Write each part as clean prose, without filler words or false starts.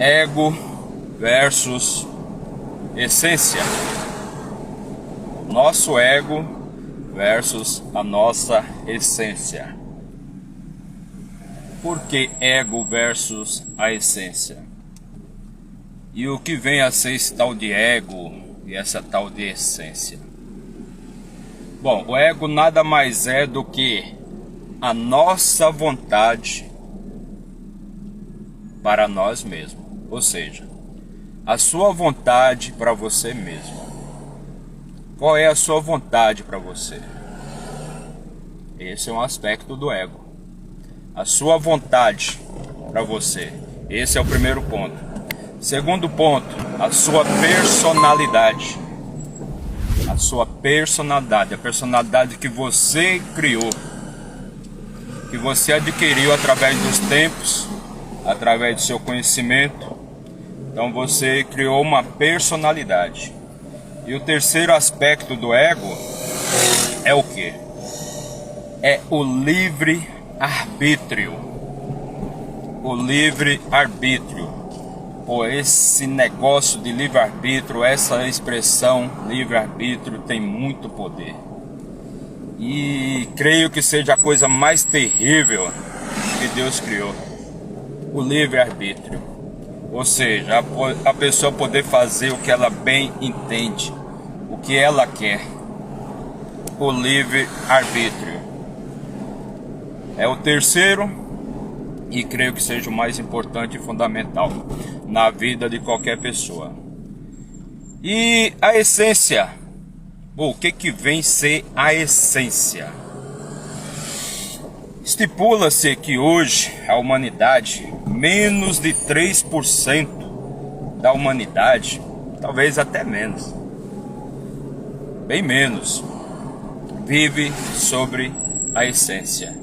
Ego versus essência. Nosso ego versus a nossa essência. Por que ego versus a essência? E o que vem a ser esse tal de ego e essa tal de essência? Bom, o ego nada mais é do que a nossa vontade para nós mesmos. Ou seja, a sua vontade para você mesmo. Qual é a sua vontade para você? Esse é um aspecto do ego. A sua vontade para você. Esse é o primeiro ponto. Segundo ponto, a sua personalidade. A sua personalidade, a personalidade que você criou, que você adquiriu através dos tempos, através do seu conhecimento. Então você criou uma personalidade. E o terceiro aspecto do ego é o que? É o livre-arbítrio. O livre-arbítrio. Pô, esse negócio de livre-arbítrio, essa expressão livre-arbítrio tem muito poder. E creio que seja a coisa mais terrível que Deus criou. O livre-arbítrio. Ou seja, a pessoa poder fazer o que ela bem entende, o que ela quer. O livre-arbítrio. É o terceiro e creio que seja o mais importante e fundamental na vida de qualquer pessoa. E a essência. O que vem ser a essência? Estipula-se que hoje a humanidade, menos de 3% da humanidade, talvez até menos, bem menos, vive sobre a essência.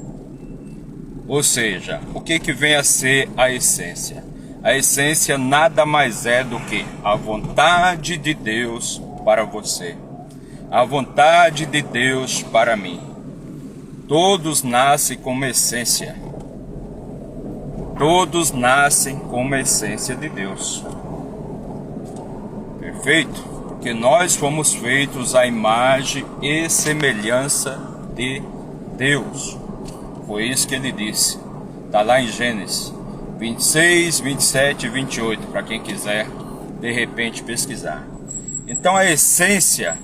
Ou seja, o que vem a ser a essência? A essência nada mais é do que a vontade de Deus para você, a vontade de Deus para mim. Todos nascem com uma essência. Todos nascem com uma essência de Deus. Perfeito? Porque nós fomos feitos à imagem e semelhança de Deus. Foi isso que ele disse. Está lá em Gênesis 26, 27 e 28, para quem quiser de repente pesquisar. Então a essência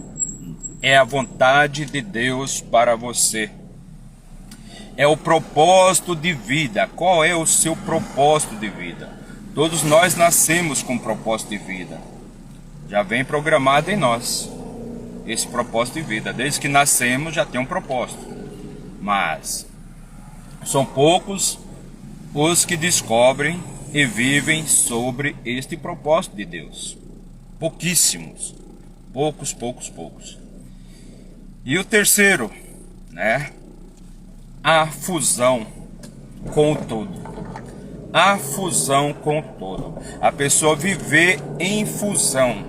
é a vontade de Deus para você. É o propósito de vida. Qual é o seu propósito de vida? Todos nós nascemos com um propósito de vida. Já vem programado em nós esse propósito de vida. Desde que nascemos já tem um propósito. Mas são poucos os que descobrem e vivem sobre este propósito de Deus. Pouquíssimos. Poucos. E o terceiro, né? A fusão com o todo. A fusão com o todo. A pessoa viver em fusão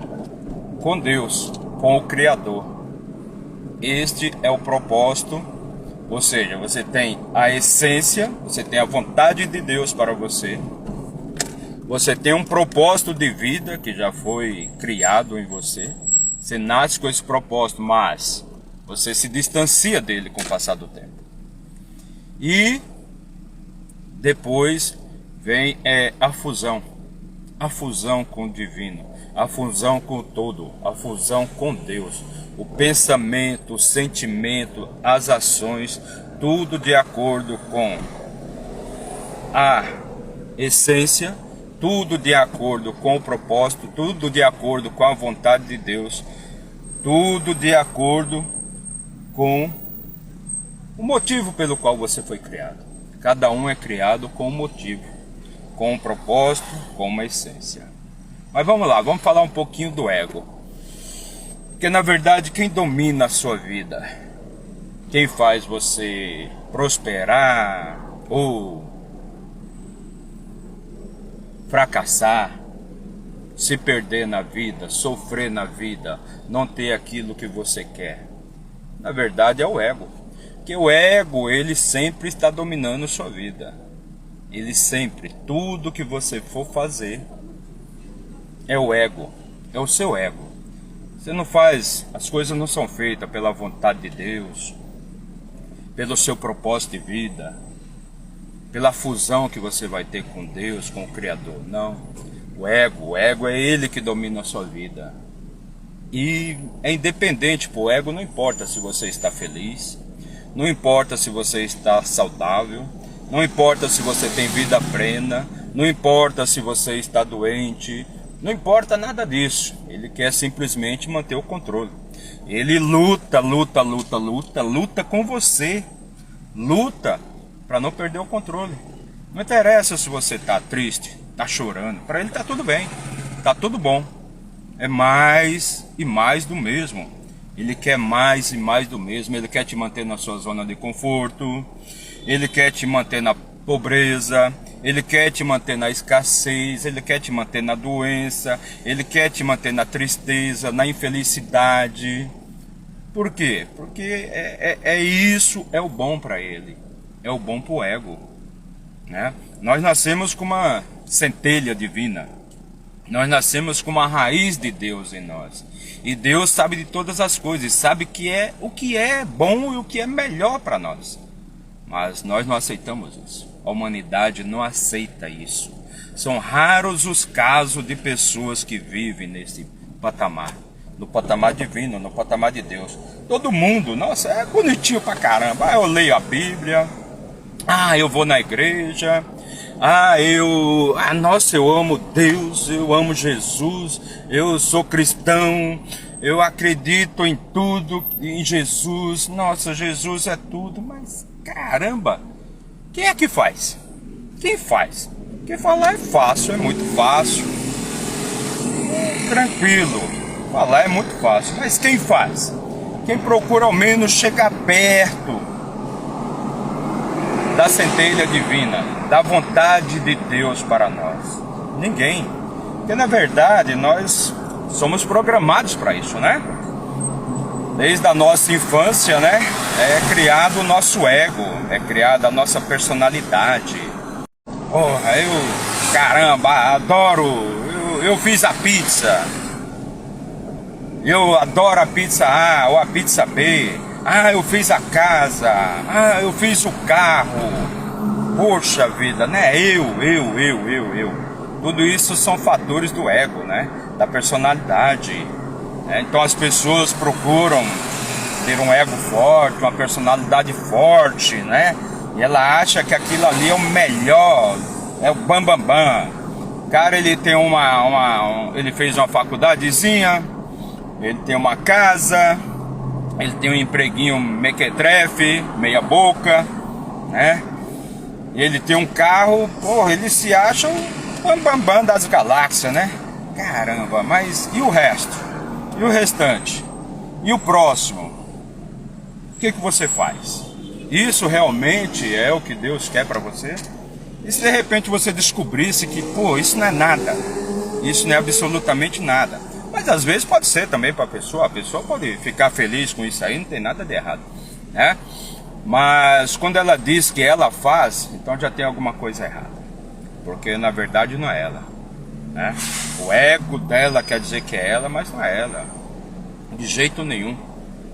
com Deus, com o Criador. Este é o propósito. Ou seja, você tem a essência, você tem a vontade de Deus para você. Você tem um propósito de vida que já foi criado em você. Você nasce com esse propósito, mas você se distancia dele com o passar do tempo. E depois vem a fusão com o divino, a fusão com o todo, a fusão com Deus. O pensamento, o sentimento, as ações, tudo de acordo com a essência, tudo de acordo com o propósito, tudo de acordo com a vontade de Deus, tudo de acordo com o motivo pelo qual você foi criado. Cada um é criado com um motivo, com um propósito, com uma essência. Mas vamos lá, vamos falar um pouquinho do ego. Porque na verdade quem domina a sua vida, quem faz você prosperar ou fracassar, se perder na vida, sofrer na vida, não ter aquilo que você quer, na verdade é o ego. Porque o ego, ele sempre está dominando sua vida. Ele sempre, tudo que você for fazer, é o ego, é o seu ego. Você não faz, as coisas não são feitas pela vontade de Deus, pelo seu propósito de vida, pela fusão que você vai ter com Deus, com o Criador. Não, o ego é ele que domina a sua vida. E é independente pro ego, não importa se você está feliz, não importa se você está saudável, não importa se você tem vida plena, não importa se você está doente, não importa nada disso. Ele quer simplesmente manter o controle. Ele luta com você. Luta para não perder o controle. Não interessa se você está triste, está chorando. Para ele está tudo bem, está tudo bom. É mais e mais do mesmo. Ele quer mais e mais do mesmo. Ele quer te manter na sua zona de conforto. Ele quer te manter na pobreza. Ele quer te manter na escassez. Ele quer te manter na doença. Ele quer te manter na tristeza, na infelicidade. Por quê? Porque isso é o bom para ele. É o bom para o ego, né? Nós nascemos com uma centelha divina. Nós nascemos com uma raiz de Deus em nós. E Deus sabe de todas as coisas. Sabe o que é bom e o que é melhor para nós. Mas nós não aceitamos isso. A humanidade não aceita isso. São raros os casos de pessoas que vivem nesse patamar. No patamar divino, no patamar de Deus. Todo mundo, nossa, é bonitinho pra caramba. Eu leio a Bíblia. Eu vou na igreja. Nossa, eu amo Deus, eu amo Jesus, eu sou cristão, eu acredito em tudo, em Jesus. Nossa, Jesus é tudo, mas caramba, quem é que faz? Quem faz? Porque falar é fácil, é muito fácil, tranquilo, falar é muito fácil, mas quem faz? Quem procura ao menos chegar perto da centelha divina, da vontade de Deus para nós? Ninguém. Porque na verdade nós somos programados para isso, né? Desde a nossa infância, né? É criado o nosso ego, é criada a nossa personalidade. Porra, caramba, adoro, eu fiz a pizza. Eu adoro a pizza A ou a pizza B. Eu fiz a casa. Eu fiz o carro. Poxa vida, né? Eu. Tudo isso são fatores do ego, né? Da personalidade. Então as pessoas procuram ter um ego forte, uma personalidade forte, né? E ela acha que aquilo ali é o melhor, é o bambambam. O cara, ele tem ele fez uma faculdadezinha, ele tem uma casa, ele tem um empreguinho mequetrefe, meia boca, né? Ele tem um carro, porra, ele se acha o bambambam das galáxias, né? Caramba, mas e o resto? E o restante? E o próximo? O que você faz? Isso realmente é o que Deus quer para você? E se de repente você descobrisse que, isso não é nada, isso não é absolutamente nada? Mas às vezes pode ser também para a pessoa pode ficar feliz com isso aí, não tem nada de errado, né? Mas quando ela diz que ela faz, então já tem alguma coisa errada, porque na verdade não é ela, né? O ego dela quer dizer que é ela, mas não é ela, de jeito nenhum.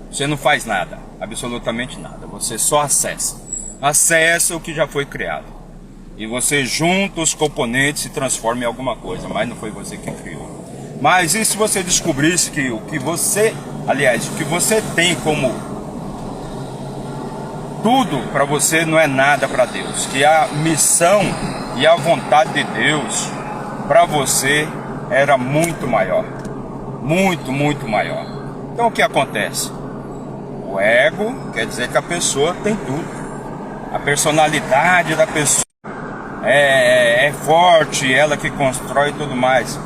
Você não faz nada, absolutamente nada, você só acessa o que já foi criado, e você junta os componentes e transforma em alguma coisa, mas não foi você que criou. Mas e se você descobrisse que o que você tem como tudo para você não é nada para Deus, que a missão e a vontade de Deus para você era muito maior, muito maior. Então o que acontece? O ego quer dizer que a pessoa tem tudo, a personalidade da pessoa é forte, ela que constrói tudo mais,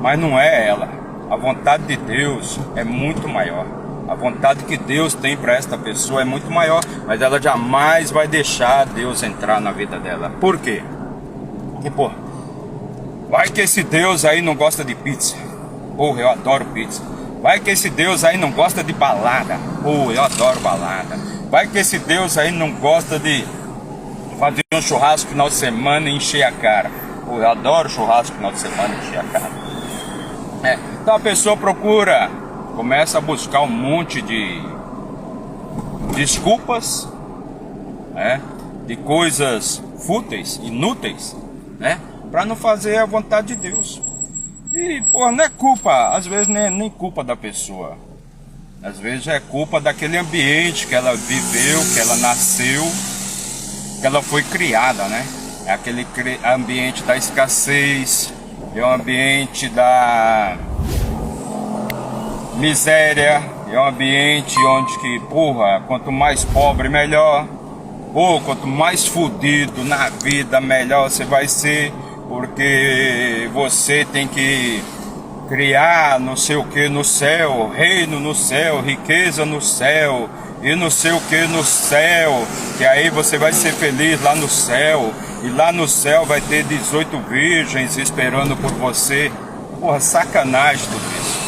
mas não é ela. A vontade de Deus é muito maior. A vontade que Deus tem para esta pessoa é muito maior, mas ela jamais vai deixar Deus entrar na vida dela. Por quê? Porque, vai que esse Deus aí não gosta de pizza. Eu adoro pizza. Vai que esse Deus aí não gosta de balada. Eu adoro balada. Vai que esse Deus aí não gosta de fazer um churrasco no final de semana e encher a cara. Eu adoro churrasco no final de semana e encher a cara. Então a pessoa começa a buscar um monte de desculpas, de coisas fúteis, inúteis, para não fazer a vontade de Deus. E, pô, não é culpa, às vezes nem culpa da pessoa. Às vezes é culpa daquele ambiente que ela viveu, que ela nasceu, que ela foi criada, É aquele ambiente da escassez, é o ambiente da miséria, é um ambiente onde que, porra, quanto mais pobre, melhor. Ou quanto mais fudido na vida, melhor você vai ser, porque você tem que criar não sei o que no céu, reino no céu, riqueza no céu, e não sei o que no céu, que aí você vai ser feliz lá no céu, e lá no céu vai ter 18 virgens esperando por você. Porra, sacanagem tudo isso.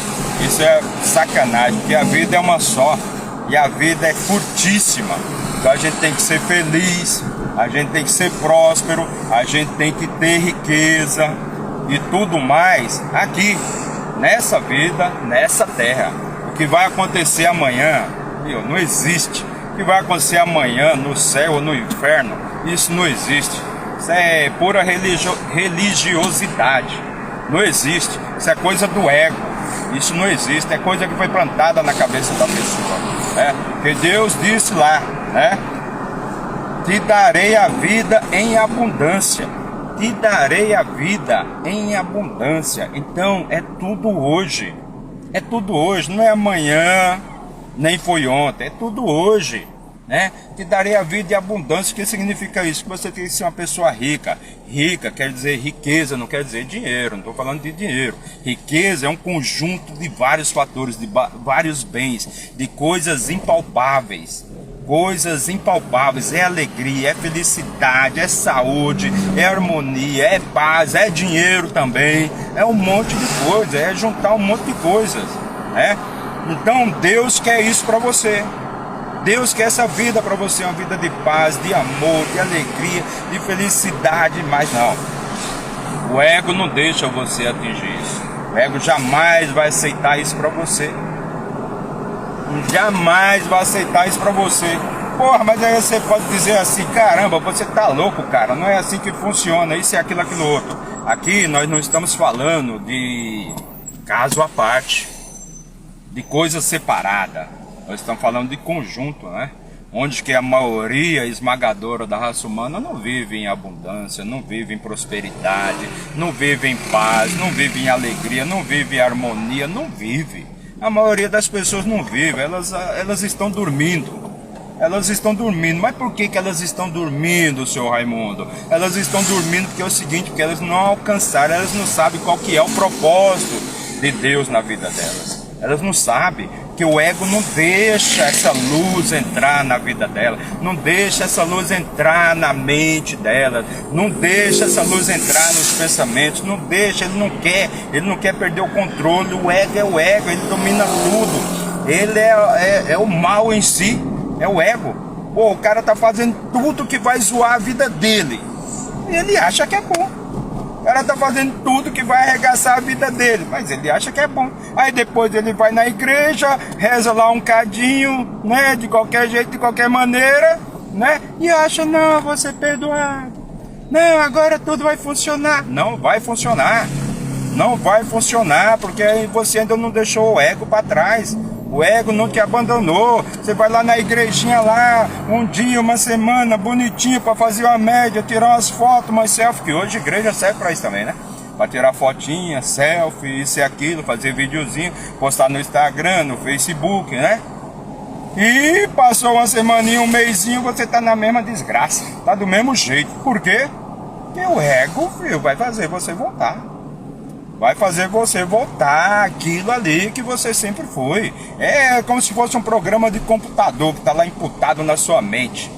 Isso é sacanagem, porque a vida é uma só, e a vida é curtíssima. Então a gente tem que ser feliz, a gente tem que ser próspero, a gente tem que ter riqueza e tudo mais aqui, nessa vida, nessa terra. O que vai acontecer amanhã, não existe. O que vai acontecer amanhã no céu ou no inferno, isso não existe. Isso é pura religiosidade. Não existe. Isso é coisa do ego. Isso não existe. É coisa que foi plantada na cabeça da pessoa. Porque Deus disse lá, te darei a vida em abundância. Te darei a vida em abundância. Então é tudo hoje. É tudo hoje. Não é amanhã, nem foi ontem. É tudo hoje. Te darei a vida em abundância. O que significa isso? Que você tem que ser uma pessoa rica. Rica quer dizer riqueza, não quer dizer dinheiro. Não estou falando de dinheiro. Riqueza é um conjunto de vários fatores, de vários bens, de coisas impalpáveis. Coisas impalpáveis, é alegria, é felicidade, é saúde, é harmonia, é paz, é dinheiro também, é um monte de coisa, é juntar um monte de coisas, Então Deus quer isso para você. Deus quer essa vida para você, uma vida de paz, de amor, de alegria, de felicidade, mas não. O ego não deixa você atingir isso. O ego jamais vai aceitar isso para você. Jamais vai aceitar isso pra você. Porra, mas aí você pode dizer assim, caramba, você tá louco, cara, não é assim que funciona, isso é aquilo, aquilo outro. Aqui nós não estamos falando de caso à parte, de coisa separada. Nós estamos falando de conjunto, Onde que a maioria esmagadora da raça humana não vive em abundância, não vive em prosperidade, não vive em paz, não vive em alegria, não vive em harmonia, não vive. A maioria das pessoas não vive, elas estão dormindo. Elas estão dormindo. Mas por que elas estão dormindo, senhor Raimundo? Elas estão dormindo porque é o seguinte, porque elas não alcançaram, elas não sabem qual que é o propósito de Deus na vida delas. Elas não sabem que o ego não deixa essa luz entrar na vida dela, não deixa essa luz entrar na mente dela, não deixa essa luz entrar nos pensamentos, não deixa, ele não quer perder o controle. O ego é o ego, ele domina tudo, ele é o mal em si, é o ego. Pô, o cara tá fazendo tudo que vai zoar a vida dele, e ele acha que é bom. O cara tá fazendo tudo que vai arregaçar a vida dele, mas ele acha que é bom. Aí depois ele vai na igreja, reza lá um cadinho, de qualquer jeito, de qualquer maneira, e acha, não, vou ser perdoado. Não, agora tudo vai funcionar. Não vai funcionar. Não vai funcionar, porque aí você ainda não deixou o ego para trás. O ego não te abandonou. Você vai lá na igrejinha lá, um dia, uma semana, bonitinho, para fazer uma média, tirar umas fotos, umas selfies, que hoje a igreja serve para isso também, Para tirar fotinha, selfie, isso e aquilo, fazer videozinho, postar no Instagram, no Facebook, E passou uma semaninha, um mêsinho, você tá na mesma desgraça. Tá do mesmo jeito. Por quê? Porque o ego, filho, vai fazer você voltar. Vai fazer você voltar àquilo ali que você sempre foi. É como se fosse um programa de computador que está lá imputado na sua mente.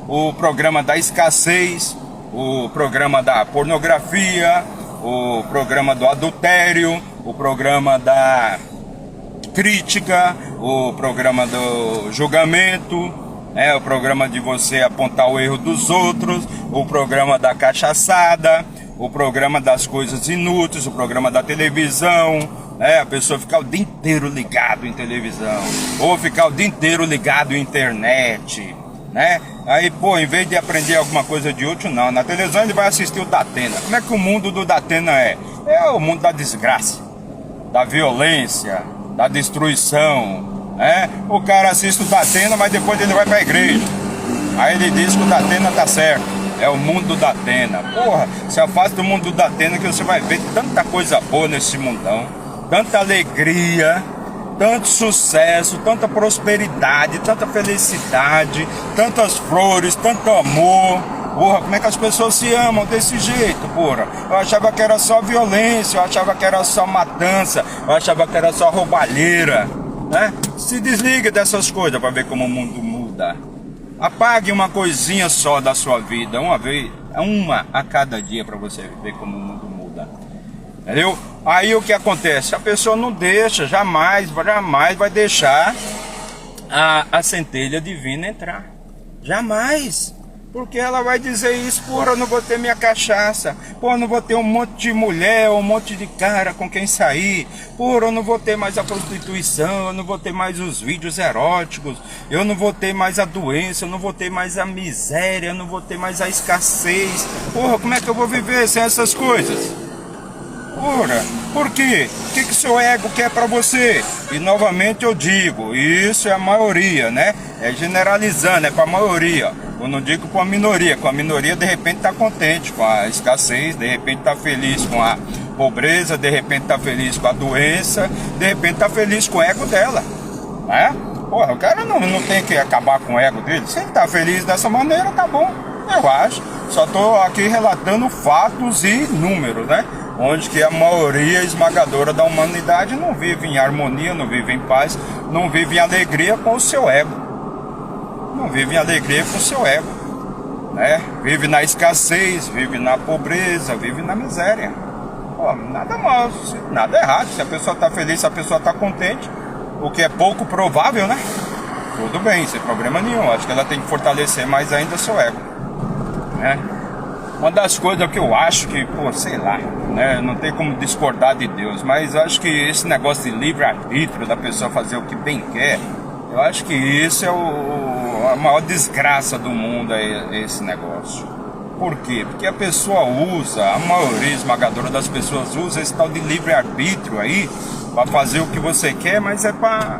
O programa da escassez, o programa da pornografia, o programa do adultério, o programa da crítica, o programa do julgamento, o programa de você apontar o erro dos outros, o programa da cachaçada, o programa das coisas inúteis, o programa da televisão, a pessoa ficar o dia inteiro ligado em televisão, ou ficar o dia inteiro ligado em internet, né? Aí, pô, em vez de aprender alguma coisa de útil, não, na televisão ele vai assistir o Datena. Como é que o mundo do Datena é? É o mundo da desgraça, da violência, da destruição, O cara assiste o Datena, mas depois ele vai pra igreja. Aí ele diz que o Datena tá certo. É o mundo do Datena. Porra, se afasta do mundo do Datena que você vai ver tanta coisa boa nesse mundão, tanta alegria, tanto sucesso, tanta prosperidade, tanta felicidade, tantas flores, tanto amor. Porra, como é que as pessoas se amam desse jeito, porra? Eu achava que era só violência, eu achava que era só matança, eu achava que era só roubalheira, né? Se desliga dessas coisas para ver como o mundo muda. Apague uma coisinha só da sua vida, uma a cada dia, para você ver como o mundo muda. Entendeu? Aí o que acontece? A pessoa não deixa, jamais vai deixar a centelha divina entrar. Jamais. Porque ela vai dizer isso, porra, eu não vou ter minha cachaça, porra, eu não vou ter um monte de mulher, um monte de cara com quem sair, porra, eu não vou ter mais a prostituição, eu não vou ter mais os vídeos eróticos, eu não vou ter mais a doença, eu não vou ter mais a miséria, eu não vou ter mais a escassez. Porra, como é que eu vou viver sem essas coisas? Porra, por quê? O que o seu ego quer pra você? E novamente eu digo, isso é a maioria, né? É generalizando, é pra maioria. Eu não digo com a minoria de repente tá contente com a escassez, de repente tá feliz com a pobreza, de repente tá feliz com a doença, de repente tá feliz com o ego dela, né? Porra, o cara não tem que acabar com o ego dele. Se ele tá feliz dessa maneira, tá bom, eu acho. Só tô aqui relatando fatos e números, né? Onde que a maioria esmagadora da humanidade não vive em harmonia, não vive em paz, não vive em alegria com o seu ego. Não vive em alegria com o seu ego, né? Vive na escassez, vive na pobreza, vive na miséria. Pô, nada mal, nada errado. Se a pessoa está feliz, se a pessoa está contente, o que é pouco provável, né? Tudo bem, sem problema nenhum. Acho que ela tem que fortalecer mais ainda o seu ego, né? Uma das coisas que eu acho que, pô, sei lá, né? Não tem como discordar de Deus, mas acho que esse negócio de livre-arbítrio, da pessoa fazer o que bem quer, eu acho que isso é a maior desgraça do mundo, é esse negócio. Por quê? Porque a pessoa usa, a maioria esmagadora das pessoas usa esse tal de livre-arbítrio aí para fazer o que você quer, mas é para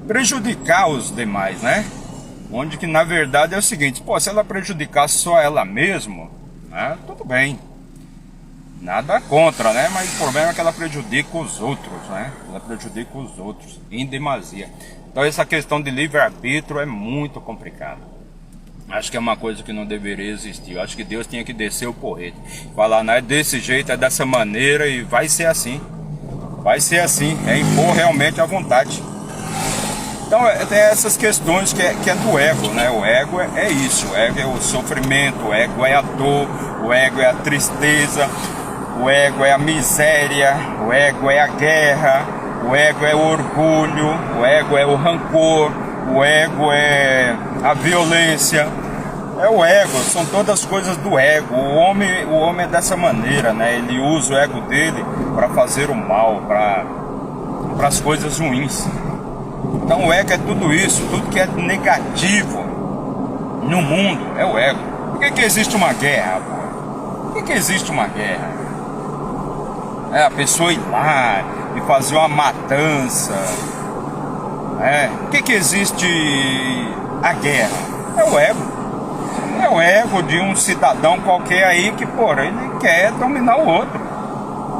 prejudicar os demais, né? Onde que na verdade é o seguinte, pô, se ela prejudicar só ela mesma, né, tudo bem. Nada contra, né? Mas o problema é que ela prejudica os outros, né? Ela prejudica os outros em demasia. Então essa questão de livre-arbítrio é muito complicada. Acho que é uma coisa que não deveria existir. Eu acho que Deus tinha que descer o porrete. Falar, não é desse jeito, é dessa maneira e vai ser assim. Vai ser assim, é impor realmente a vontade. Então tem essas questões que é do ego, né? O ego é isso, o ego é o sofrimento, o ego é a dor, o ego é a tristeza, o ego é a miséria, o ego é a guerra, o ego é o orgulho, o ego é o rancor, o ego é a violência. É o ego, são todas coisas do ego. O homem é dessa maneira, né? Ele usa o ego dele para fazer o mal, para as coisas ruins. Então o ego é tudo isso, tudo que é negativo no mundo é o ego. Por que existe uma guerra, pô? Por que existe uma guerra? A pessoa ir lá e fazer uma matança. Por que existe a guerra? É o ego. É o ego de um cidadão qualquer aí que, porra, ele quer dominar o outro.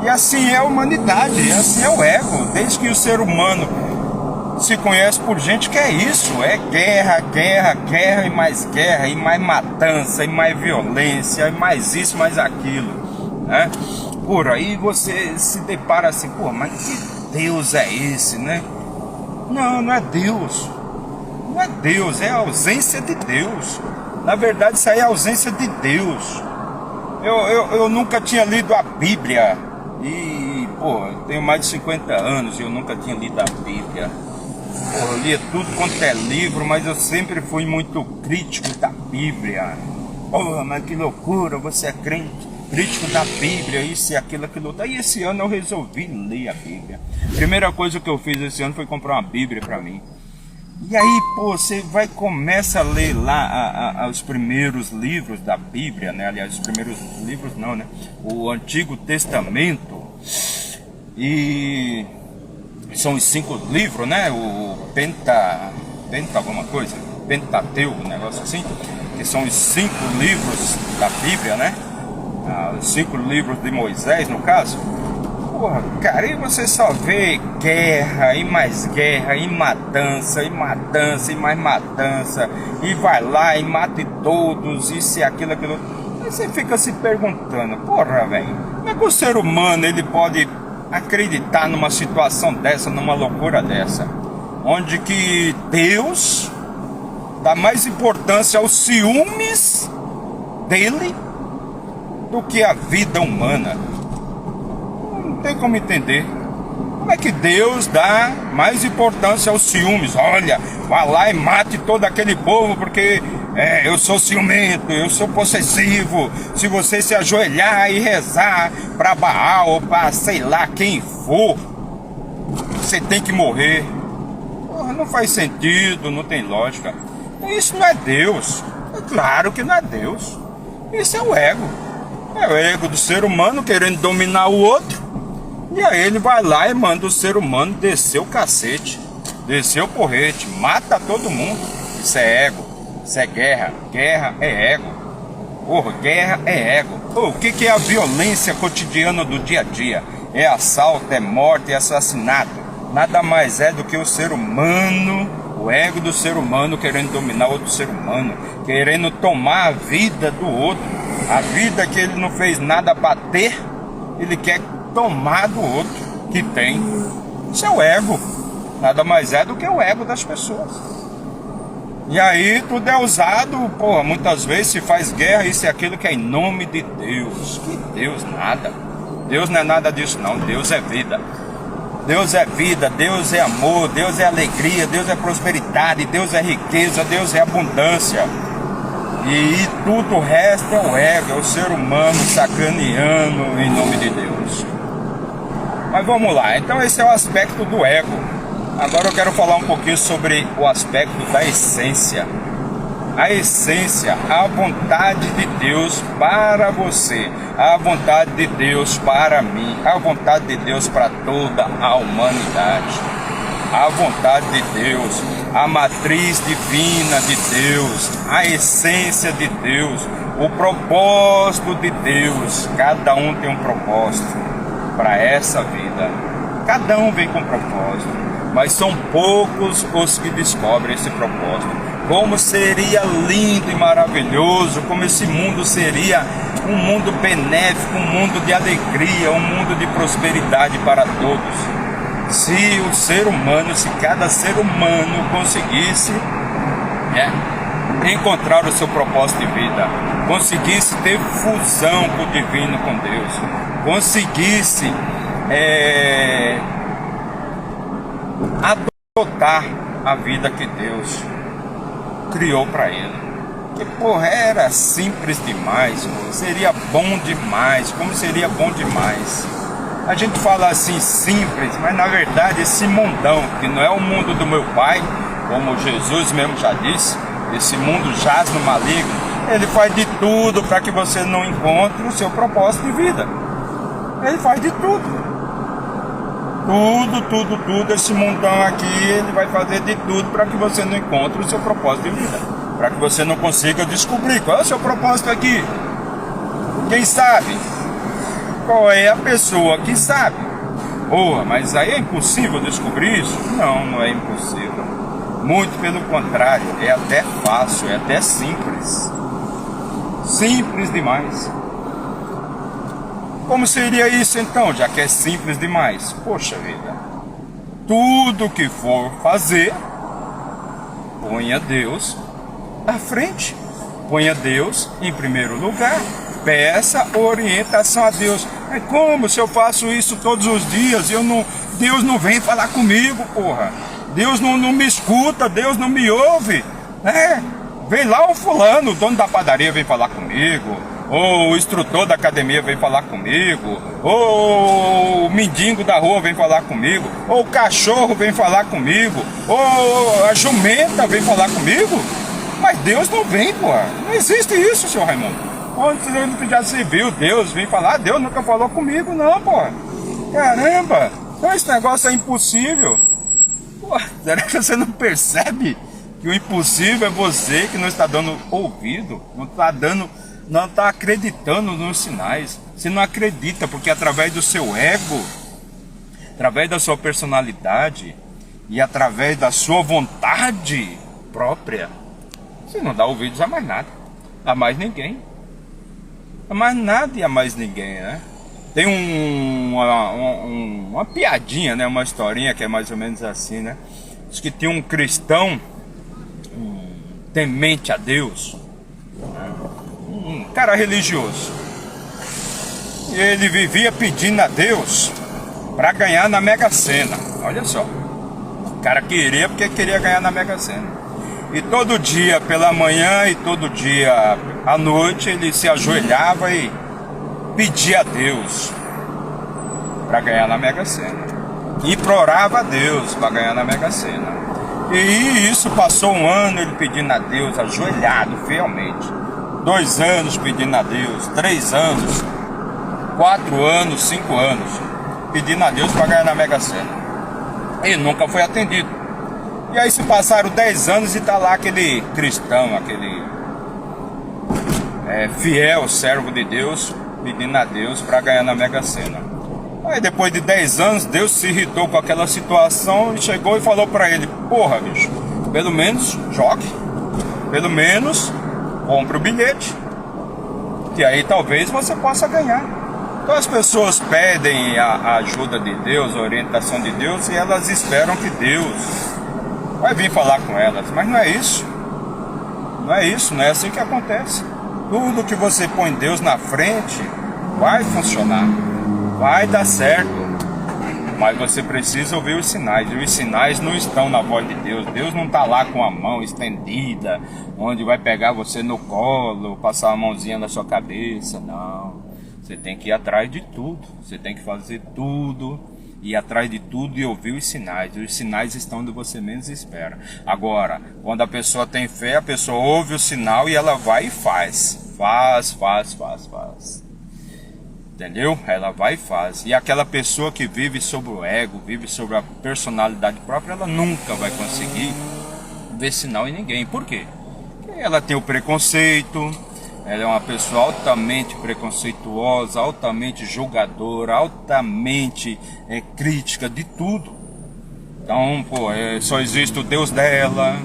E assim é a humanidade, assim é o ego. Desde que o ser humano se conhece por gente que é isso. É guerra, guerra, guerra e mais matança, e mais violência, e mais isso, mais aquilo, né? Por aí você se depara assim, pô, mas que Deus é esse, né? Não é Deus. Não é Deus, é a ausência de Deus. Na verdade, isso aí é a ausência de Deus. Eu nunca tinha lido a Bíblia. E, pô, eu tenho mais de 50 anos e eu nunca tinha lido a Bíblia. Pô, eu lia tudo quanto é livro, mas eu sempre fui muito crítico da Bíblia. Pô, mas que loucura, você é crente crítico da Bíblia, isso e aquilo, aquilo. Daí esse ano eu resolvi ler a Bíblia. Primeira coisa que eu fiz esse ano foi comprar uma Bíblia para mim. E aí, pô, você vai começa a ler lá os primeiros livros da Bíblia, né? Aliás, os primeiros livros não, né? O Antigo Testamento. E são os 5 livros, né? O Penta alguma coisa, Pentateuco, um negócio assim, que são os 5 livros da Bíblia, né? Os 5 livros de Moisés, no caso. Porra, cara, e você só vê guerra, e mais guerra, e matança, e matança, e mais matança, e vai lá e mate todos, isso e aquilo, aquilo. Aí você fica se perguntando, porra, velho, como é que o ser humano, ele pode acreditar numa situação dessa, numa loucura dessa? Onde que Deus dá mais importância aos ciúmes dele do que a vida humana. Não tem como entender. Como é que Deus dá mais importância aos ciúmes? Olha, vá lá e mate todo aquele povo porque eu sou ciumento, eu sou possessivo. Se você se ajoelhar e rezar para Baal ou para sei lá quem for, você tem que morrer. Porra, não faz sentido, não tem lógica. Isso não é Deus. É claro que não é Deus. Isso é o ego. É o ego do ser humano querendo dominar o outro. E aí ele vai lá e manda o ser humano descer o cacete, descer o porrete, mata todo mundo. Isso é ego, isso é guerra. Guerra é ego. Porra, guerra é ego. O que é a violência cotidiana do dia a dia? É assalto, é morte, é assassinato. Nada mais é do que o ser humano, o ego do ser humano querendo dominar outro ser humano, querendo tomar a vida do outro. A vida que ele não fez nada para ter, ele quer tomar do outro que tem. Isso é o ego. Nada mais é do que o ego das pessoas. E aí tudo é usado, porra, muitas vezes se faz guerra, isso e aquilo que é em nome de Deus. Que Deus nada. Deus não é nada disso não. Deus é vida. Deus é vida, Deus é amor, Deus é alegria, Deus é prosperidade, Deus é riqueza, Deus é abundância. E tudo o resto é o ego, é o ser humano sacaneando em nome de Deus. Mas vamos lá, então esse é o aspecto do ego. Agora eu quero falar um pouquinho sobre o aspecto da essência. A essência, a vontade de Deus para você, a vontade de Deus para mim, a vontade de Deus para toda a humanidade. A vontade de Deus, a matriz divina de Deus, a essência de Deus, o propósito de Deus. Cada um tem um propósito para essa vida. Cada um vem com propósito, mas são poucos os que descobrem esse propósito. Como seria lindo e maravilhoso, como esse mundo seria um mundo benéfico, um mundo de alegria, um mundo de prosperidade para todos. Se o ser humano, se cada ser humano conseguisse encontrar o seu propósito de vida, conseguisse ter fusão com o divino, com Deus, conseguisse adotar a vida que Deus criou para ele. Que porra, era simples demais, pô. Seria bom demais, como seria bom demais. A gente fala assim simples, mas na verdade esse mundão, que não é o mundo do meu pai, como Jesus mesmo já disse, esse mundo jaz no maligno, ele faz de tudo para que você não encontre o seu propósito de vida. Ele faz de tudo. Tudo, esse mundão aqui, ele vai fazer de tudo para que você não encontre o seu propósito de vida. Para que você não consiga descobrir qual é o seu propósito aqui. Quem sabe? Qual é a pessoa que sabe? Porra, mas aí é impossível descobrir isso? Não, não é impossível. Muito pelo contrário, é até fácil, é até simples. Simples demais. Como seria isso então, já que é simples demais? Poxa vida, tudo que for fazer, ponha Deus à frente. Ponha Deus em primeiro lugar. Peça orientação a Deus. É como se eu faço isso todos os dias e Deus não vem falar comigo, porra. Deus não me escuta, Deus não me ouve, né? Vem lá o fulano, o dono da padaria, vem falar comigo. ou o instrutor da academia vem falar comigo, ou o mendigo da rua vem falar comigo, ou o cachorro vem falar comigo, ou a jumenta vem falar comigo. Mas Deus não vem, pô. Não existe isso, senhor Raimundo. Onde já se viu Deus vir falar? Deus nunca falou comigo, não, pô. Caramba, então esse negócio é impossível. Pô, será que você não percebe que o impossível é você que não está dando ouvido, não está acreditando nos sinais? Você não acredita porque através do seu ego, através da sua personalidade e através da sua vontade própria, você não dá ouvidos a mais nada, a mais ninguém, a mais nada e a mais ninguém, né? Tem uma piadinha, né? Uma historinha que é mais ou menos assim, né? Diz que tinha um cristão temente a Deus, um cara religioso, e ele vivia pedindo a Deus para ganhar na Mega Sena. Olha só, o cara queria porque queria ganhar na Mega Sena. E todo dia pela manhã e todo dia à noite ele se ajoelhava e pedia a Deus para ganhar na Mega Sena. Implorava a Deus para ganhar na Mega Sena. E isso passou um ano ele pedindo a Deus, ajoelhado, fielmente. 2 anos pedindo a Deus, 3 anos, 4 anos, 5 anos, pedindo a Deus para ganhar na Mega Sena. E nunca foi atendido. E aí se passaram 10 anos e tá lá aquele cristão, aquele fiel servo de Deus, pedindo a Deus para ganhar na Mega Sena. Aí depois de 10 anos, Deus se irritou com aquela situação e chegou e falou para ele: porra, bicho, pelo menos jogue, pelo menos compre o bilhete, que aí talvez você possa ganhar. Então as pessoas pedem a ajuda de Deus, a orientação de Deus, e elas esperam que Deus vai vir falar com elas, mas não é isso. Não é isso, não é assim que acontece. Tudo que você põe Deus na frente vai funcionar, vai dar certo, mas você precisa ouvir os sinais, e os sinais não estão na voz de Deus. Deus não está lá com a mão estendida, onde vai pegar você no colo, passar a mãozinha na sua cabeça, não. Você tem que ir atrás de tudo, você tem que fazer tudo, ir atrás de tudo e ouvir os sinais. E os sinais estão onde você menos espera. Agora, quando a pessoa tem fé, a pessoa ouve o sinal e ela vai e faz. Faz. Entendeu? Ela vai e faz. E aquela pessoa que vive sobre o ego, vive sobre a personalidade própria, ela nunca vai conseguir ver sinal em ninguém. Por quê? Porque ela tem o preconceito. Ela é uma pessoa altamente preconceituosa, altamente julgadora, altamente crítica de tudo. Então, só existe o Deus dela,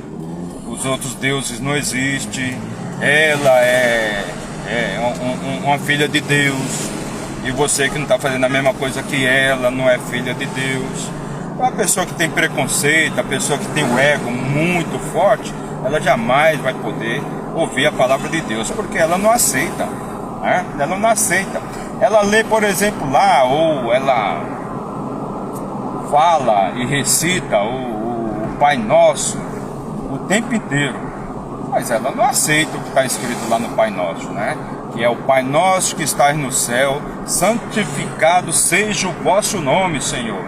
os outros deuses não existem. Ela é uma filha de Deus, e você que não está fazendo a mesma coisa que ela não é filha de Deus. A pessoa que tem preconceito, a pessoa que tem o ego muito forte, ela jamais vai poder ouvir a palavra de Deus, porque ela não aceita, né? Ela não aceita. Ela lê, por exemplo, lá, ou ela fala e recita o Pai Nosso o tempo inteiro, mas ela não aceita o que está escrito lá no Pai Nosso, né? Que é o Pai Nosso que estás no céu, santificado seja o vosso nome, Senhor,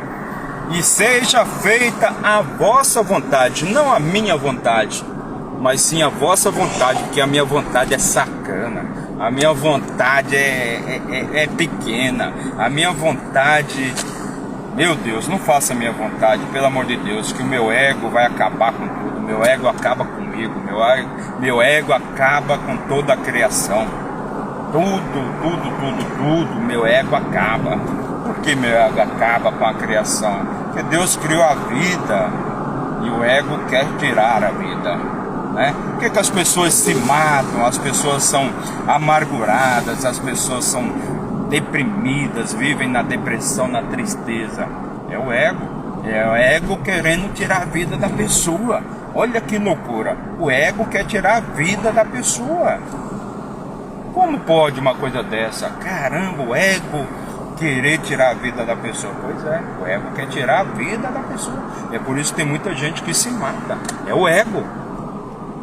e seja feita a vossa vontade, não a minha vontade, mas sim a vossa vontade, porque a minha vontade é sacana, a minha vontade é pequena, a minha vontade, meu Deus, não faça a minha vontade, pelo amor de Deus, que o meu ego vai acabar com tudo, meu ego acaba comigo, meu ego acaba com toda a criação, tudo, meu ego acaba. Por que meu ego acaba com a criação? Porque Deus criou a vida e o ego quer tirar a vida, né? Por que as pessoas se matam, as pessoas são amarguradas, as pessoas são deprimidas, vivem na depressão, na tristeza? É o ego querendo tirar a vida da pessoa. Olha que loucura, o ego quer tirar a vida da pessoa. Como pode uma coisa dessa? Caramba, o ego querer tirar a vida da pessoa. Pois é, o ego quer tirar a vida da pessoa. É por isso que tem muita gente que se mata. É o ego.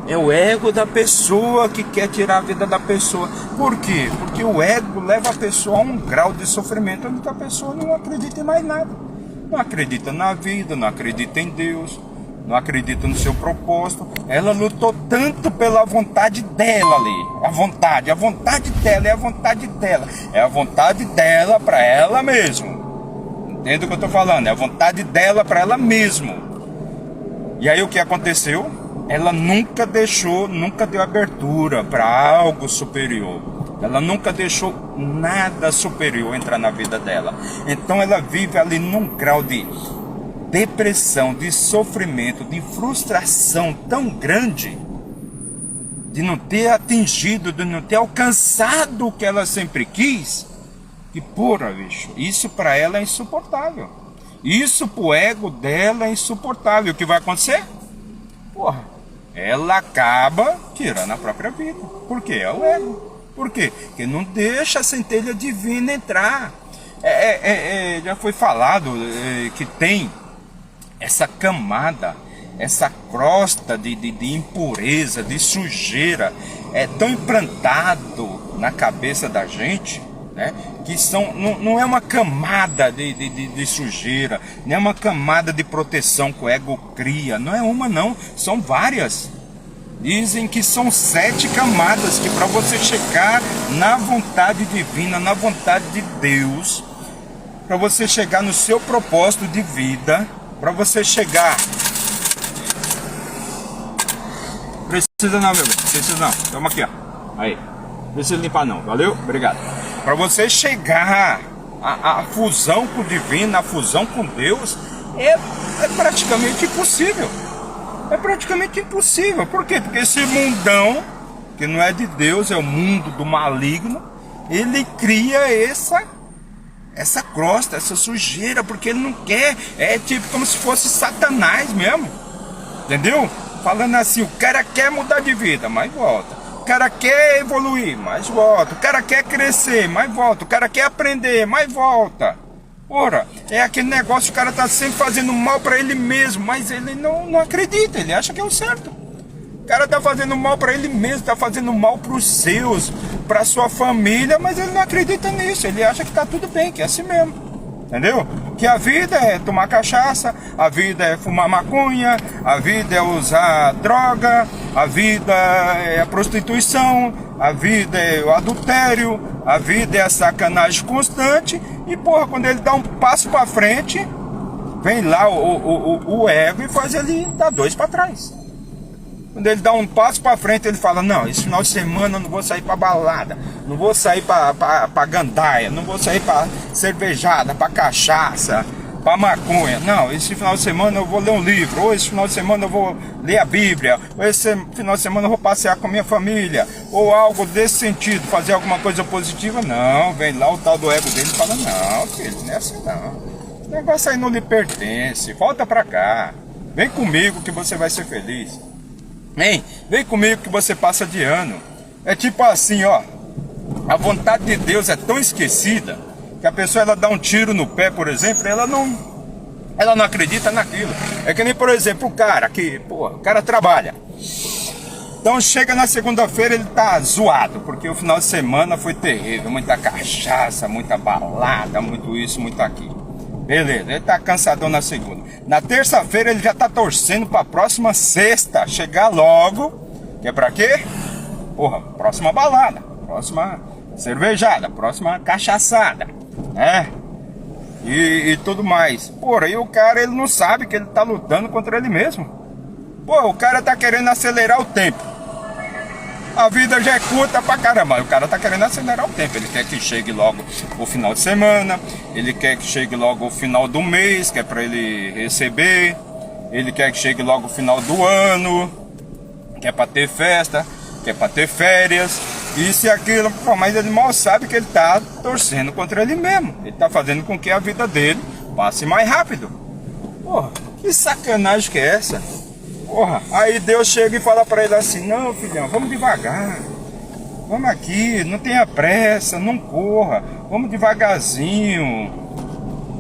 É o ego da pessoa que quer tirar a vida da pessoa. Por quê? Porque o ego leva a pessoa a um grau de sofrimento onde a pessoa não acredita em mais nada. Não acredita na vida, não acredita em Deus, não acredita no seu propósito. Ela lutou tanto pela vontade dela ali. A vontade dela é a vontade dela. É a vontade dela para ela mesmo. Entende o que eu estou falando? É a vontade dela para ela mesmo. E aí o que aconteceu? Ela nunca deu abertura para algo superior. Ela nunca deixou nada superior entrar na vida dela. Então ela vive ali num grau de depressão, de sofrimento, de frustração tão grande, de não ter atingido, de não ter alcançado o que ela sempre quis, que porra, bicho, isso para ela é insuportável. Isso pro ego dela é insuportável. O que vai acontecer? Porra, ela acaba tirando a própria vida. Por quê? É o ego. Por quê? Porque não deixa a centelha divina entrar. Já foi falado que tem essa camada, essa crosta de impureza, de sujeira, é tão implantado na cabeça da gente, né? Que não é uma camada de sujeira, não é uma camada de proteção que o ego cria, não é uma não, são várias. Dizem que são 7 camadas, que para você chegar na vontade divina, na vontade de Deus, para você chegar no seu propósito de vida, para você chegar... Precisa não, meu bem, precisa não, toma aqui, ó. Aí, precisa limpar não, valeu? Obrigado. Para você chegar à fusão com o divino, a fusão com Deus, é praticamente impossível. É praticamente impossível. Por quê? Porque esse mundão, que não é de Deus, é o mundo do maligno, ele cria essa crosta, essa sujeira, porque ele não quer. É tipo como se fosse Satanás mesmo. Entendeu? Falando assim, o cara quer mudar de vida, mas volta. O cara quer evoluir, mas volta. O cara quer crescer, mas volta. O cara quer aprender, mas volta. Ora, é aquele negócio, o cara tá sempre fazendo mal para ele mesmo, mas ele não acredita, ele acha que é o certo. O cara tá fazendo mal para ele mesmo, tá fazendo mal para os seus, para sua família, mas ele não acredita nisso, ele acha que tá tudo bem, que é assim mesmo. Entendeu? Que a vida é tomar cachaça, a vida é fumar maconha, a vida é usar droga, a vida é a prostituição, a vida é o adultério, a vida é a sacanagem constante. E porra, quando ele dá um passo pra frente, vem lá o ego e faz ele dar 2 pra trás. Quando ele dá um passo pra frente, ele fala, não, esse final de semana eu não vou sair pra balada, não vou sair pra gandaia, não vou sair pra cervejada, pra cachaça, pra maconha. Não, esse final de semana eu vou ler um livro, ou esse final de semana eu vou ler a Bíblia, ou esse final de semana eu vou passear com a minha família, ou algo desse sentido, fazer alguma coisa positiva. Não, vem lá o tal do ego dele e fala, não, filho, não é assim não. O negócio aí não lhe pertence, volta pra cá, vem comigo que você vai ser feliz. Vem comigo que você passa de ano. É tipo assim, ó. A vontade de Deus é tão esquecida que a pessoa ela dá um tiro no pé, por exemplo, e ela não acredita naquilo. É que nem, por exemplo, o cara que, pô, o cara trabalha. Então chega na segunda-feira, ele tá zoado, porque o final de semana foi terrível, muita cachaça, muita balada, muito isso, muito aquilo. Beleza, ele tá cansadão na segunda. Na terça-feira ele já tá torcendo pra próxima sexta chegar logo. Que é pra quê? Porra, próxima balada, próxima cervejada, próxima cachaçada, né? E tudo mais. Porra, aí o cara ele não sabe que ele tá lutando contra ele mesmo. Pô, o cara tá querendo acelerar o tempo. A vida já é curta pra caramba. O cara tá querendo acelerar o tempo. Ele quer que chegue logo o final de semana. Ele quer que chegue logo o final do mês, que é pra ele receber. Ele quer que chegue logo o final do ano, que é pra ter festa, que é pra ter férias. Isso e aquilo. Pô, mas ele mal sabe que ele tá torcendo contra ele mesmo. Ele tá fazendo com que a vida dele passe mais rápido. Porra, que sacanagem que é essa? Porra, aí Deus chega e fala pra ele assim, não, filhão, vamos devagar, vamos aqui, não tenha pressa, não corra, vamos devagarzinho.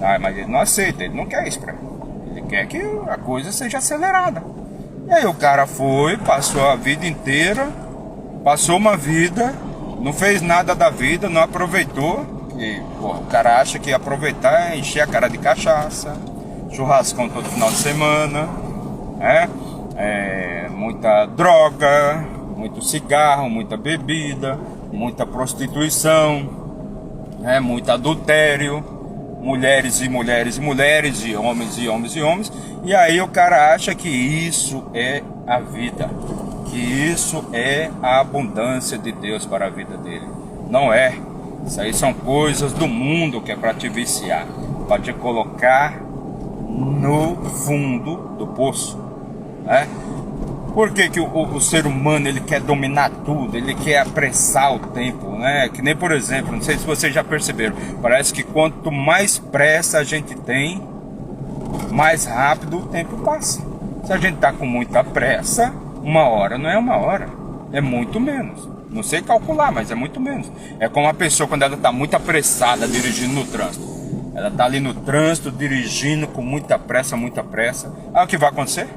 Ah, mas ele não aceita, ele não quer isso pra ele. Ele quer que a coisa seja acelerada. E aí o cara foi, passou a vida inteira, passou uma vida, não fez nada da vida, não aproveitou. E, porra, o cara acha que aproveitar é encher a cara de cachaça, churrascão todo final de semana, muita droga, muito cigarro, muita bebida, muita prostituição, muito adultério, mulheres e mulheres e mulheres, e homens e homens e homens. E aí o cara acha que isso é a vida, que isso é a abundância de Deus para a vida dele. Não é. Isso aí são coisas do mundo que é para te viciar, para te colocar no fundo do poço. Por que que o ser humano ele quer dominar tudo, ele quer apressar o tempo, né? Que nem, por exemplo, não sei se vocês já perceberam, parece que quanto mais pressa a gente tem, mais rápido o tempo passa. Se a gente tá com muita pressa, uma hora não é uma hora, é muito menos. Não sei calcular, mas é muito menos. É como a pessoa quando ela tá muito apressada dirigindo no trânsito. Ela tá ali no trânsito, dirigindo com muita pressa, muita pressa. Aí o que vai acontecer?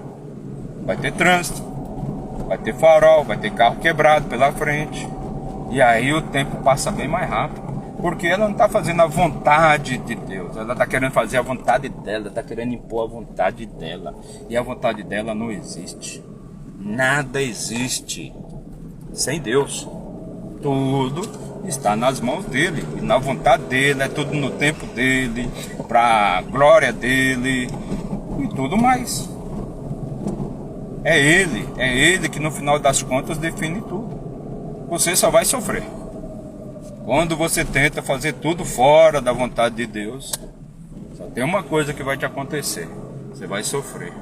Vai ter trânsito, vai ter farol, vai ter carro quebrado pela frente. E aí o tempo passa bem mais rápido. Porque ela não está fazendo a vontade de Deus. Ela está querendo fazer a vontade dela, está querendo impor a vontade dela. E a vontade dela não existe. Nada existe sem Deus. Tudo está nas mãos dele, e na vontade dele, é tudo no tempo dele, para a glória dele e tudo mais. É ele que no final das contas define tudo. Você só vai sofrer. Quando você tenta fazer tudo fora da vontade de Deus, só tem uma coisa que vai te acontecer. Você vai sofrer.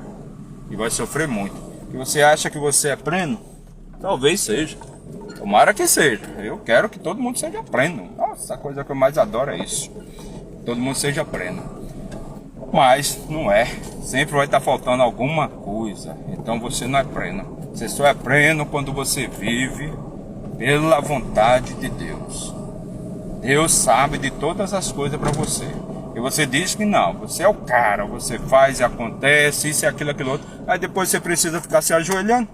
E vai sofrer muito. E você acha que você é pleno? Talvez seja. Tomara que seja. Eu quero que todo mundo seja pleno. Nossa, a coisa que eu mais adoro é isso. Todo mundo seja pleno. Mas não é. Sempre vai estar faltando alguma coisa. Então você não é pleno. Você só é pleno quando você vive pela vontade de Deus. Deus sabe de todas as coisas para você. E você diz que não, você é o cara, você faz e acontece, isso e aquilo, aquilo outro. Aí depois você precisa ficar se ajoelhando,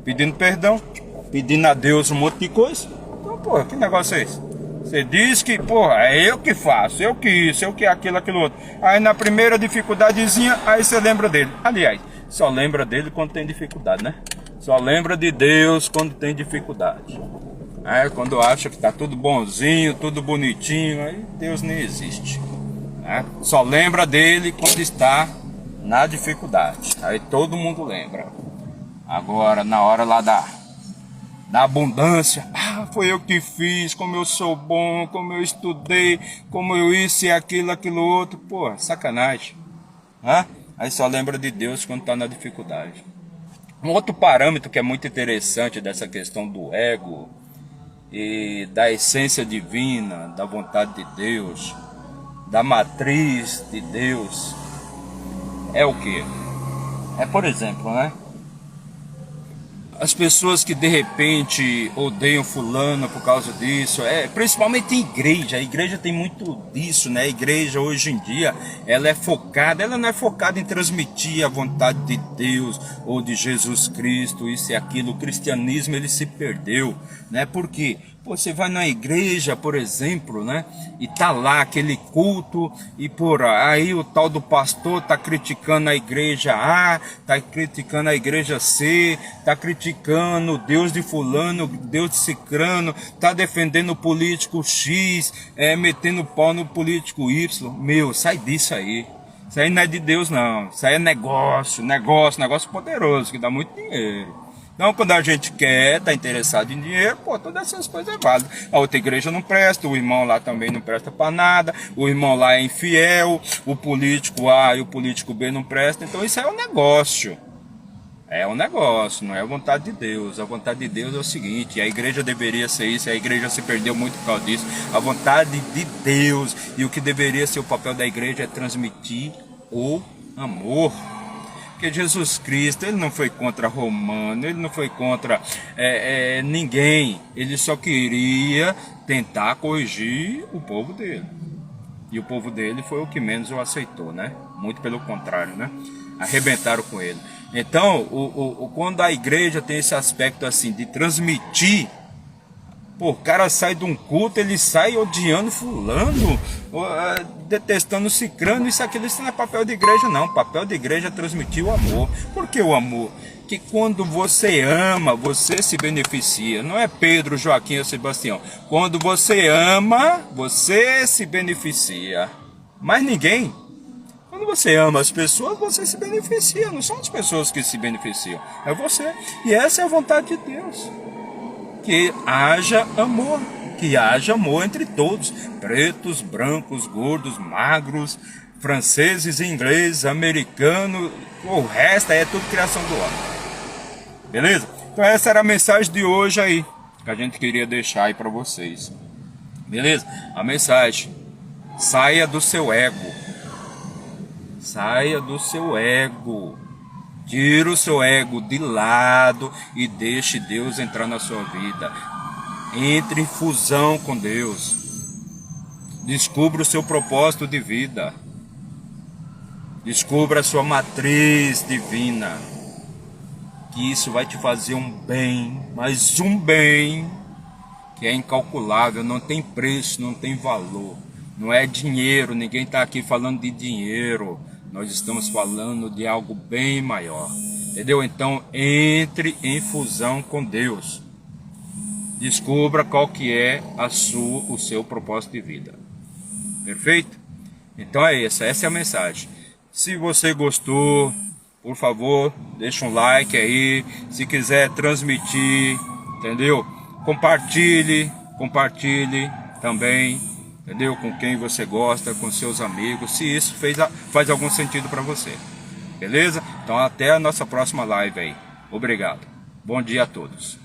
pedindo perdão, pedindo a Deus um monte de coisa. Então, porra, que negócio é esse? Você diz que, porra, é eu que faço, eu que isso, eu que aquilo, aquilo outro. Aí na primeira dificuldadezinha, aí você lembra dele. Aliás, só lembra dele quando tem dificuldade, né? Só lembra de Deus quando tem dificuldade. Quando acha que tá tudo bonzinho, tudo bonitinho, aí Deus nem existe. Só lembra dele quando está na dificuldade. Aí todo mundo lembra. Agora, na hora lá da abundância, foi eu que fiz, como eu sou bom, como eu estudei, como eu isso e aquilo, aquilo outro. Pô, sacanagem. Aí só lembra de Deus quando está na dificuldade. Um outro parâmetro que é muito interessante dessa questão do ego e da essência divina, da vontade de Deus, da matriz de Deus, é o que? Por exemplo, as pessoas que de repente odeiam fulano por causa disso, principalmente em igreja. A igreja tem muito disso, né? A igreja hoje em dia, ela não é focada em transmitir a vontade de Deus ou de Jesus Cristo, isso e aquilo. O cristianismo, ele se perdeu, né? Por quê? Você vai na igreja, por exemplo, né? E tá lá aquele culto, e por aí o tal do pastor tá criticando a igreja A, tá criticando a igreja C, tá criticando o Deus de fulano, Deus de cicrano, tá defendendo o político X, metendo pau no político Y. Meu, sai disso aí. Isso aí não é de Deus não. Isso aí é negócio poderoso, que dá muito dinheiro. Então, quando a gente tá interessado em dinheiro, todas essas coisas é válido. A outra igreja não presta, o irmão lá também não presta para nada, o irmão lá é infiel, o político A e o político B não prestam. Então, isso é um negócio. É um negócio, não é a vontade de Deus. A vontade de Deus é o seguinte: a igreja deveria ser isso, a igreja se perdeu muito por causa disso. A vontade de Deus e o que deveria ser o papel da igreja é transmitir o amor. Porque Jesus Cristo, ele não foi contra romano, ele não foi contra ninguém. Ele só queria tentar corrigir o povo dele. E o povo dele foi o que menos o aceitou, né? Muito pelo contrário, né? Arrebentaram com ele. Então, quando a igreja tem esse aspecto assim de transmitir, pô, o cara sai de um culto, ele sai odiando fulano, detestando cicrano, isso não é papel de igreja não. O papel de igreja é transmitir o amor. Por que o amor? Que quando você ama, você se beneficia. Não é Pedro, Joaquim ou Sebastião. Quando você ama, você se beneficia. Mas ninguém. Quando você ama as pessoas, você se beneficia. Não são as pessoas que se beneficiam, é você. E essa é a vontade de Deus. Que haja amor. Que haja amor entre todos. Pretos, brancos, gordos, magros, franceses, ingleses, americanos. O resto é tudo criação do homem. Beleza? Então essa era a mensagem de hoje aí, que a gente queria deixar aí para vocês. Beleza? A mensagem: saia do seu ego. Saia do seu ego. Tira o seu ego de lado e deixe Deus entrar na sua vida. Entre em fusão com Deus. Descubra o seu propósito de vida. Descubra a sua matriz divina. Que isso vai te fazer um bem, mas um bem que é incalculável, não tem preço, não tem valor. Não é dinheiro, ninguém está aqui falando de dinheiro. Nós estamos falando de algo bem maior. Entendeu? Então, entre em fusão com Deus. Descubra qual que é o seu propósito de vida. Perfeito? Então é essa é a mensagem. Se você gostou, por favor, deixa um like aí. Se quiser transmitir, entendeu? Compartilhe também, entendeu? Com quem você gosta, com seus amigos, se isso faz algum sentido para você. Beleza? Então até a nossa próxima live aí. Obrigado. Bom dia a todos.